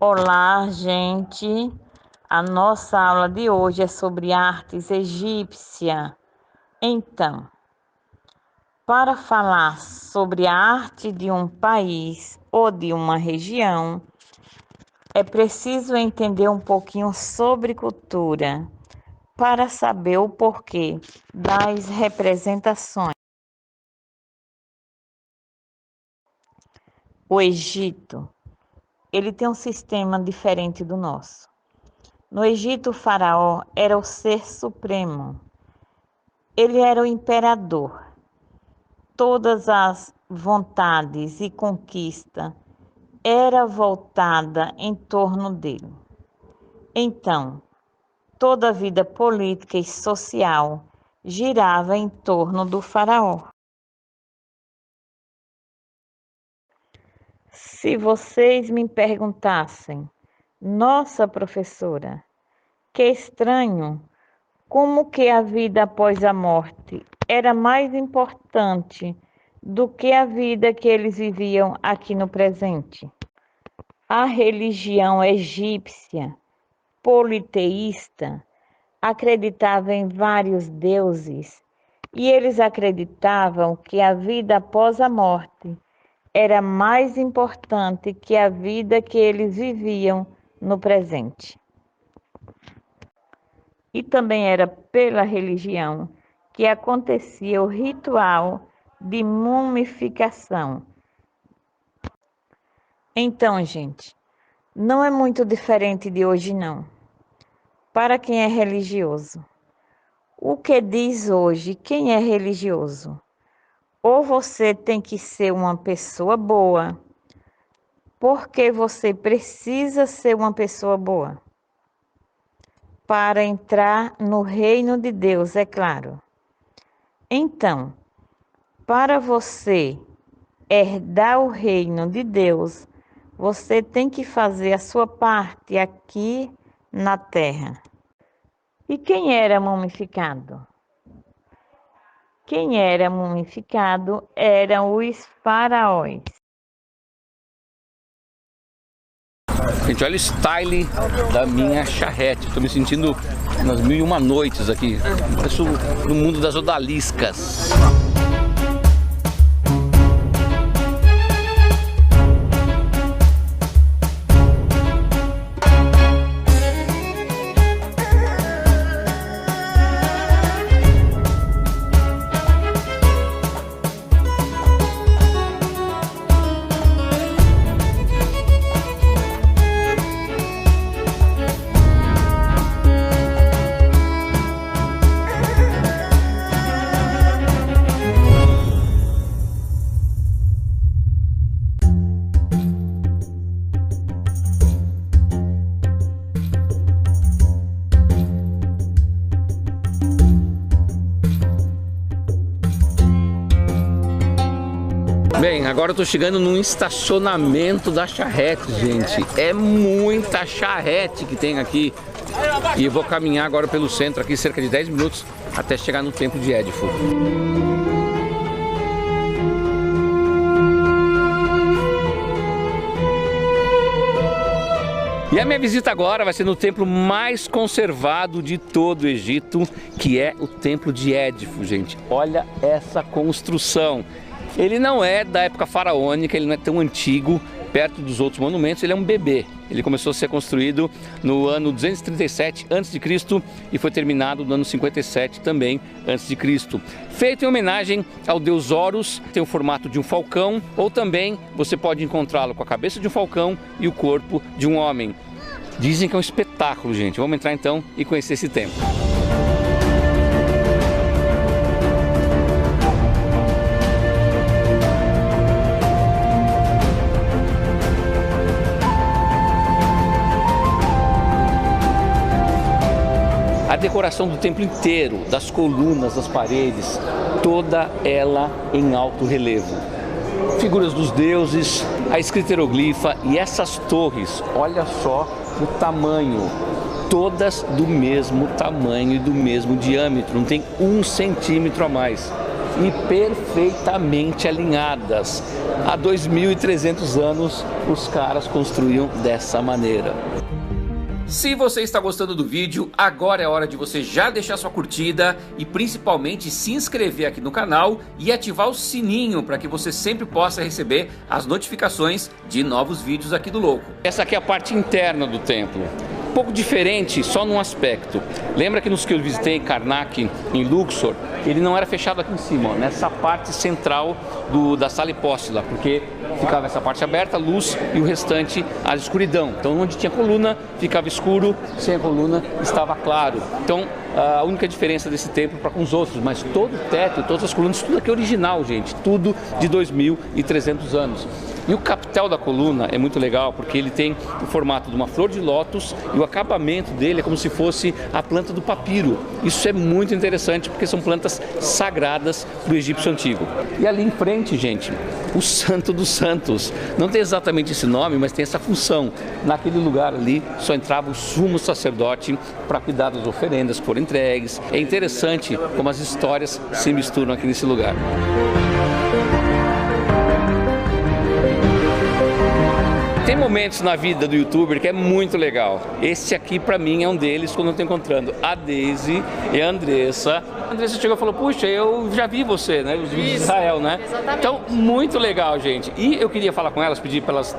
Olá, gente. A nossa aula de hoje é sobre artes egípcia. Então, para falar sobre a arte de um país ou de uma região, é preciso entender um pouquinho sobre cultura, para saber o porquê das representações. O Egito, ele tem um sistema diferente do nosso. No Egito, o faraó era o ser supremo. Ele era o imperador. Todas as vontades e conquista era voltada em torno dele. Então, toda a vida política e social girava em torno do faraó. Se vocês me perguntassem, nossa professora, que estranho, como que a vida após a morte era mais importante do que a vida que eles viviam aqui no presente? A religião egípcia politeísta acreditava em vários deuses e eles acreditavam que a vida após a morte era mais importante que a vida que eles viviam no presente. E também era pela religião que acontecia o ritual de mumificação. Então, gente, não é muito diferente de hoje, não. Para quem é religioso, o que diz hoje quem é religioso? Ou você tem que ser uma pessoa boa, porque você precisa ser uma pessoa boa para entrar no reino de Deus, é claro. Então, para você herdar o reino de Deus, você tem que fazer a sua parte aqui na terra. E quem era mumificado? Quem era mumificado eram os faraós. Gente, olha o style da minha charrete. Estou me sentindo nas 1001 noites aqui. Parece no mundo das odaliscas. Bem, agora eu tô chegando num estacionamento da charrete, gente. É muita charrete que tem aqui. E eu vou caminhar agora pelo centro aqui, cerca de 10 minutos, até chegar no templo de Édipo. E a minha visita agora vai ser no templo mais conservado de todo o Egito, que é o templo de Édipo, gente. Olha essa construção. Ele não é da época faraônica, ele não é tão antigo, perto dos outros monumentos, ele é um bebê. Ele começou a ser construído no ano 237 a.C. e foi terminado no ano 57 também a.C. Feito em homenagem ao deus Horus, tem o formato de um falcão, ou também você pode encontrá-lo com a cabeça de um falcão e o corpo de um homem. Dizem que é um espetáculo, gente. Vamos entrar então e conhecer esse templo. A decoração do templo inteiro, das colunas, das paredes, toda ela em alto relevo. Figuras dos deuses, a escrita hieroglifa e essas torres, olha só o tamanho, todas do mesmo tamanho e do mesmo diâmetro, não tem 1 centímetro a mais. e perfeitamente alinhadas. Há 2.300 anos os caras construíam dessa maneira. Se você está gostando do vídeo, agora é hora de você já deixar sua curtida e principalmente se inscrever aqui no canal e ativar o sininho para que você sempre possa receber as notificações de novos vídeos aqui do Louco. Essa aqui é a parte interna do templo. Um pouco diferente só num aspecto. Lembra que nos que eu visitei Karnak em Luxor, ele não era fechado aqui em cima, ó, nessa parte central da sala hipóstila, porque ficava essa parte aberta, luz, e o restante a escuridão. Então onde tinha coluna ficava escuro, sem a coluna estava claro. Então a única diferença desse templo para com os outros, mas todo o teto, todas as colunas, tudo aqui é original, gente, tudo de 2.300 anos. E o capitel da coluna é muito legal porque ele tem o formato de uma flor de lótus e o acabamento dele é como se fosse a planta do papiro. Isso é muito interessante porque são plantas sagradas do egípcio antigo. E ali em frente, gente, o Santo dos Santos. Não tem exatamente esse nome, mas tem essa função. Naquele lugar ali só entrava o sumo sacerdote para cuidar das oferendas que foram entregues. É interessante como as histórias se misturam aqui nesse lugar. Tem momentos na vida do youtuber que é muito legal. Esse aqui pra mim é um deles quando eu tô encontrando a Daisy e a Andressa. A Andressa chegou e falou, puxa, eu já vi você, né? Os vídeos de Israel, né? Exatamente. Então, muito legal, gente. E eu queria falar com elas, pedir para elas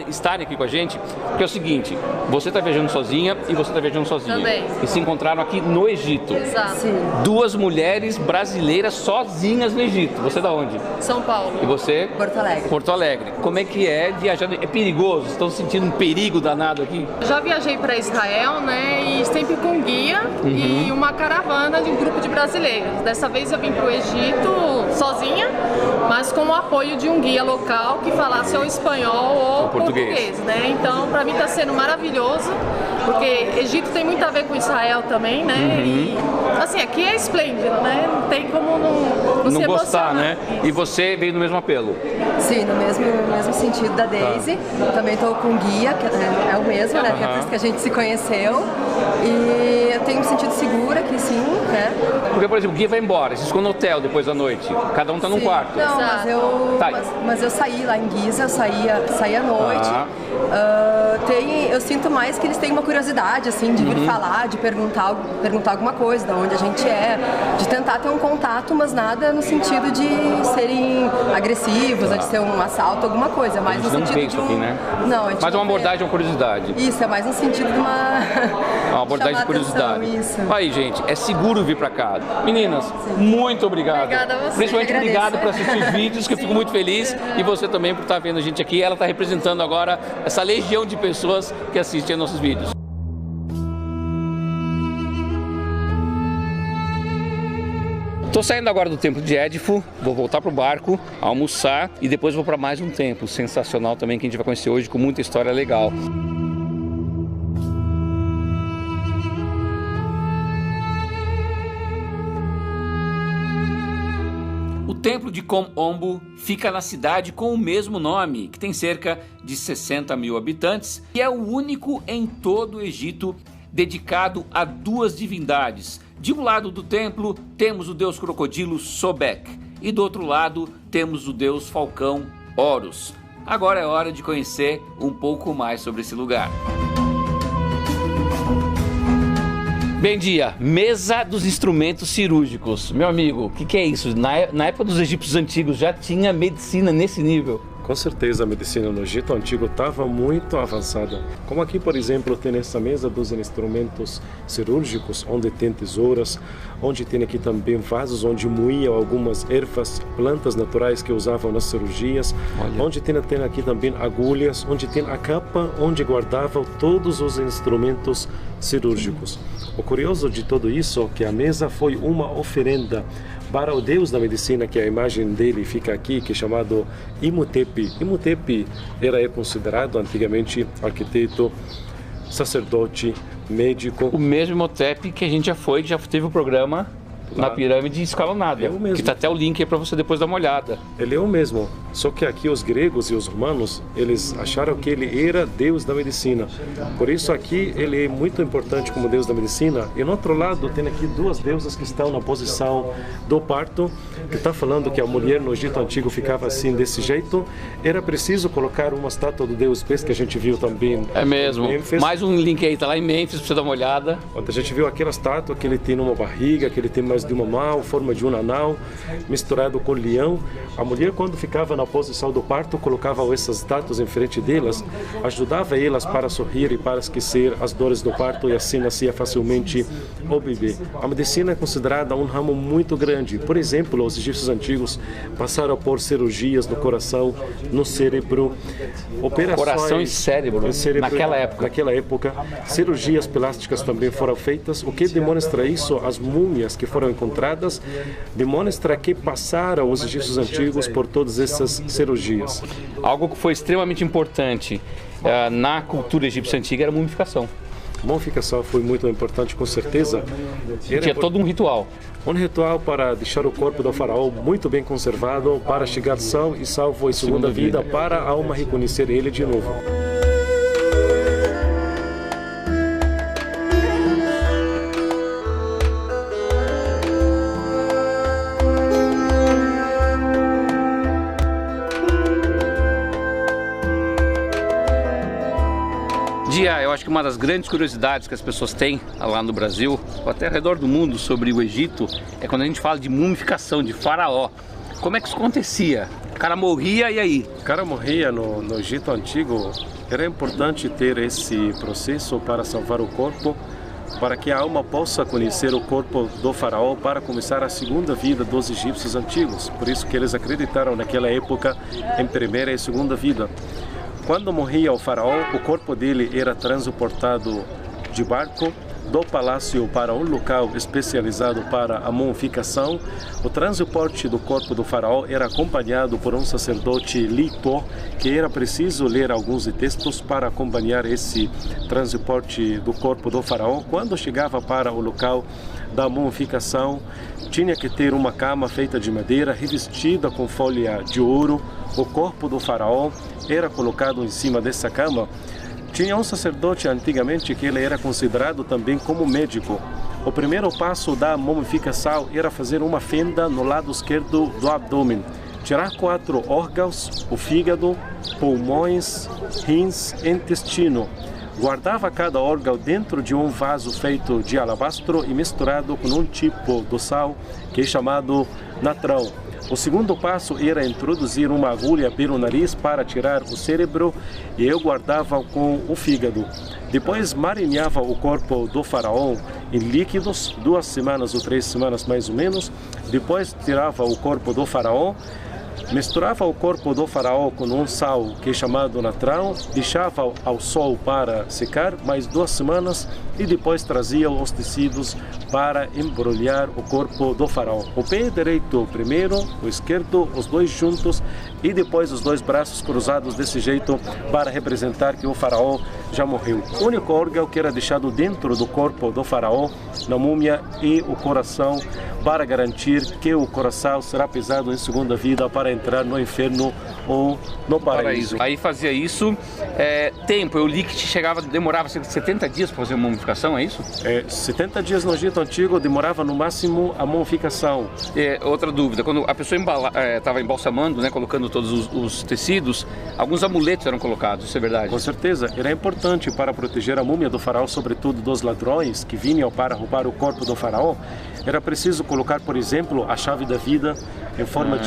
estarem aqui com a gente, porque é o seguinte, você tá viajando sozinha e você tá viajando sozinha. Também. E se encontraram aqui no Egito. Exato. Sim. Duas mulheres brasileiras sozinhas no Egito. Você é da onde? São Paulo. E você? Porto Alegre. Porto Alegre. Como é que é viajar? É perigoso? Estão sentindo um perigo danado aqui? Já viajei para Israel, né? E sempre com guia e uma caravana de um grupo de brasileiros. Dessa vez eu vim para o Egito sozinha, mas com o apoio de um guia local que falasse ou espanhol ou português, né? Então, para mim está sendo maravilhoso, porque Egito tem muito a ver com Israel também, né? E assim, aqui é esplêndido, né? Não tem como não se gostar, emocionar. né? E você veio no mesmo apelo? Sim, no mesmo sentido da Daisy. Também estou com guia, que é o mesmo, né? Que é por isso que a gente se conheceu. E eu tenho me sentido segura aqui, sim, né? Porque, por exemplo, o guia vai embora, vocês ficam no hotel depois da noite, cada um tá num Sim. quarto. Não, Tá. mas eu saí lá em Giza, eu saí à noite. Eu sinto mais que eles têm uma curiosidade, assim, de vir falar, de perguntar alguma coisa, de onde a gente é, de tentar ter um contato, mas nada no sentido de serem agressivos, ou de ser um assalto, alguma coisa, mas no não sentido vê de isso aqui, né? Não, a gente Mas uma não vê. abordagem, uma curiosidade. Isso, é mais no sentido de uma... Uma abordagem de chamar curiosidade. atenção, isso. Aí, gente, é seguro vir pra cá. Meninas, muito obrigado. Obrigada a você. Principalmente Agradeço. obrigado por assistir os vídeos, que eu fico muito feliz. E você também por estar vendo a gente aqui. Ela está representando agora essa legião de pessoas que assistem a nossos vídeos. Tô saindo agora do templo de Édifo, vou voltar pro barco, almoçar e depois vou para mais um templo sensacional também que a gente vai conhecer hoje com muita história legal. O templo de Kom Ombo fica na cidade com o mesmo nome, que tem cerca de 60 mil habitantes e é o único em todo o Egito dedicado a duas divindades. De um lado do templo temos o deus crocodilo Sobek e do outro lado temos o deus falcão Horus. Agora é hora de conhecer um pouco mais sobre esse lugar. Bem dia, mesa dos instrumentos cirúrgicos. Meu amigo, o que é isso? Na época dos egípcios antigos já tinha medicina nesse nível? Com certeza a medicina no Egito Antigo estava muito avançada. Como aqui, por exemplo, tem essa mesa dos instrumentos cirúrgicos, onde tem tesouras, onde tem aqui também vasos onde moíam algumas ervas, plantas naturais que usavam nas cirurgias, onde tem aqui também agulhas, onde tem a capa onde guardavam todos os instrumentos cirúrgicos. O curioso de tudo isso é que a mesa foi uma oferenda para o deus da medicina, que a imagem dele fica aqui, que é chamado Imhotep. Imhotep era considerado antigamente arquiteto, sacerdote, médico. O mesmo Imhotep que a gente já teve o programa na pirâmide escalonada, É o mesmo. que tá até o link aí para você depois dar uma olhada. Ele é o mesmo. Só que aqui os gregos e os romanos, eles acharam que ele era Deus da medicina. Por isso aqui ele é muito importante como Deus da medicina. E no outro lado tem aqui duas deusas que estão na posição do parto, que está falando que a mulher no Egito Antigo ficava assim, desse jeito. Era preciso colocar uma estátua do deus peixe, que a gente viu também. É mesmo. Em Mênfis. Mais um link aí, tá lá em Mênfis, pra você dar uma olhada. Onde a gente viu aquela estátua que ele tem uma barriga, que ele tem mais de uma mão, forma de um anão, misturado com leão. A mulher, quando ficava na posição do parto, colocava essas estátuas em frente delas, ajudava elas para sorrir e para esquecer as dores do parto, e assim nascia facilmente o bebê. A medicina é considerada um ramo muito grande. Por exemplo, os egípcios antigos passaram por cirurgias no coração, no cérebro, operações... Coração e cérebro, naquela época. Naquela época, cirurgias plásticas também foram feitas. O que demonstra isso? As múmias que foram encontradas demonstra que passaram os egípcios antigos por todas essas cirurgias. Algo que foi extremamente importante na cultura egípcia antiga era a mumificação. A mumificação foi muito importante, com certeza. Tinha todo um ritual. Um ritual para deixar o corpo do faraó muito bem conservado, para chegar são e salvo em segunda vida, para a alma reconhecer ele de novo. Eu acho que uma das grandes curiosidades que as pessoas têm lá no Brasil, ou até ao redor do mundo, sobre o Egito, é quando a gente fala de mumificação, de faraó. Como é que isso acontecia? O cara morria e aí? O cara morria no Egito Antigo. Era importante ter esse processo para salvar o corpo, para que a alma possa conhecer o corpo do faraó, para começar a segunda vida dos egípcios antigos. Por isso que eles acreditaram naquela época em primeira e segunda vida. Quando morria o faraó, o corpo dele era transportado de barco do palácio para um local especializado para a mumificação. O transporte do corpo do faraó era acompanhado por um sacerdote leitor, que era preciso ler alguns textos para acompanhar esse transporte do corpo do faraó. Quando chegava para o local da mumificação, tinha que ter uma cama feita de madeira, revestida com folha de ouro. O corpo do faraó era colocado em cima dessa cama. Tinha um sacerdote antigamente que ele era considerado também como médico. O primeiro passo da mumificação era fazer uma fenda no lado esquerdo do abdômen, tirar 4 órgãos, o fígado, pulmões, rins, intestino. Guardava cada órgão dentro de um vaso feito de alabastro e misturado com um tipo de sal que é chamado natrão. O segundo passo era introduzir uma agulha pelo nariz para tirar o cérebro, e eu guardava com o fígado. Depois marinhava o corpo do faraó em líquidos, 2 semanas ou 3 semanas mais ou menos. Depois tirava o corpo do faraó, misturava o corpo do faraó com um sal que é chamado natrão, deixava ao sol para secar mais 2 semanas e depois trazia os tecidos para embrulhar o corpo do faraó. O pé direito primeiro, o esquerdo, os dois juntos, e depois os 2 braços cruzados desse jeito para representar que o faraó já morreu. O único órgão que era deixado dentro do corpo do faraó, na múmia, e o coração, para garantir que o coração será pesado em segunda vida para entrar no inferno ou no paraíso. Aí fazia isso, tempo, eu li que demorava 70 dias para fazer a mumificação, é isso? 70 dias no Egito Antigo demorava no máximo a mumificação. Outra dúvida, quando a pessoa estava embalsamando, né, colocando todos os tecidos, alguns amuletos eram colocados, isso é verdade? Com certeza, era importante para proteger a múmia do faraó, sobretudo dos ladrões que vinham para roubar o corpo do faraó. Era preciso colocar, por exemplo, a chave da vida em forma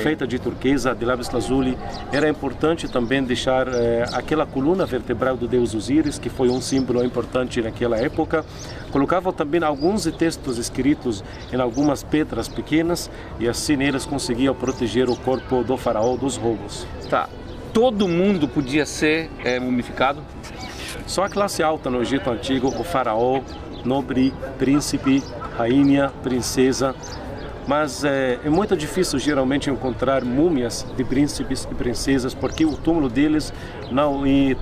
feita de turquesa, de lápis lazuli. Era importante também deixar aquela coluna vertebral do deus Osíris, que foi um símbolo importante naquela época. Colocavam também alguns textos escritos em algumas pedras pequenas, e assim eles conseguiam proteger o corpo do faraó dos roubos. Tá. Todo mundo podia ser mumificado? Só a classe alta no Egito Antigo, o faraó, nobre, príncipe, rainha, princesa. Mas é muito difícil geralmente encontrar múmias de príncipes e princesas, porque o túmulo deles não é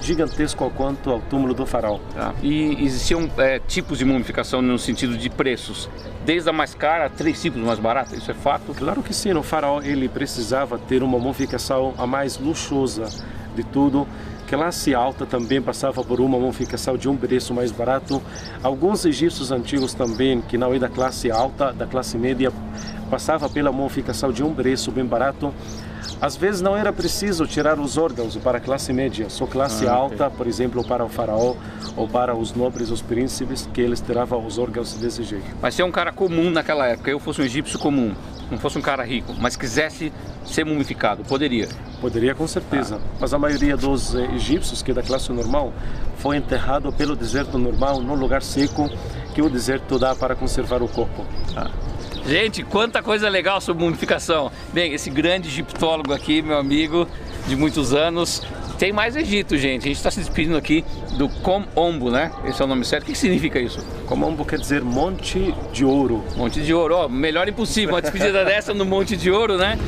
gigantesco quanto ao túmulo do faraó. Tá. E existiam tipos de mumificação no sentido de preços, desde a mais cara a 3 ciclos mais barata, isso é fato? Claro que sim, o faraó ele precisava ter uma mumificação a mais luxuosa de tudo. Classe alta também passava por uma mumificação de um preço mais barato. Alguns egípcios antigos também, que não é da classe alta, da classe média, passava pela mumificação de um preço bem barato. Às vezes não era preciso tirar os órgãos para a classe média, só classe alta, por exemplo, para o faraó ou para os nobres, os príncipes, que eles tiravam os órgãos desse jeito. Mas se é um cara comum naquela época, eu fosse um egípcio comum, não fosse um cara rico, mas quisesse ser mumificado, poderia? Poderia, com certeza. Mas a maioria dos egípcios, que é da classe normal, foi enterrado pelo deserto normal, num lugar seco que o deserto dá para conservar o corpo. Gente, quanta coisa legal sobre mumificação. Bem, esse grande egiptólogo aqui, meu amigo de muitos anos. Tem mais Egito, gente. A gente está se despedindo aqui do Kom-Ombo, né? Esse é o nome certo. O que significa isso? Kom-Ombo quer dizer Monte de Ouro. Monte de Ouro, ó, melhor impossível. Uma despedida dessa no Monte de Ouro, né?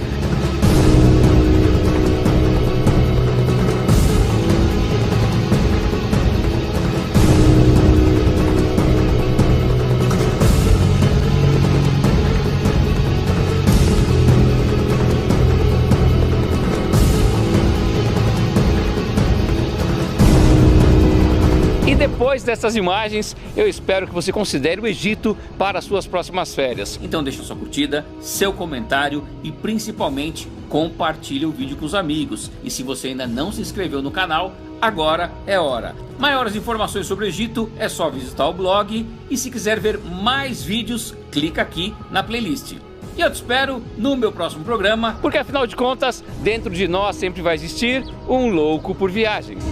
Depois dessas imagens, eu espero que você considere o Egito para as suas próximas férias. Então deixa sua curtida, seu comentário e principalmente compartilhe o vídeo com os amigos. E se você ainda não se inscreveu no canal, agora é hora. Maiores informações sobre o Egito é só visitar o blog e se quiser ver mais vídeos, clica aqui na playlist. E eu te espero no meu próximo programa, porque afinal de contas, dentro de nós sempre vai existir um louco por viagens.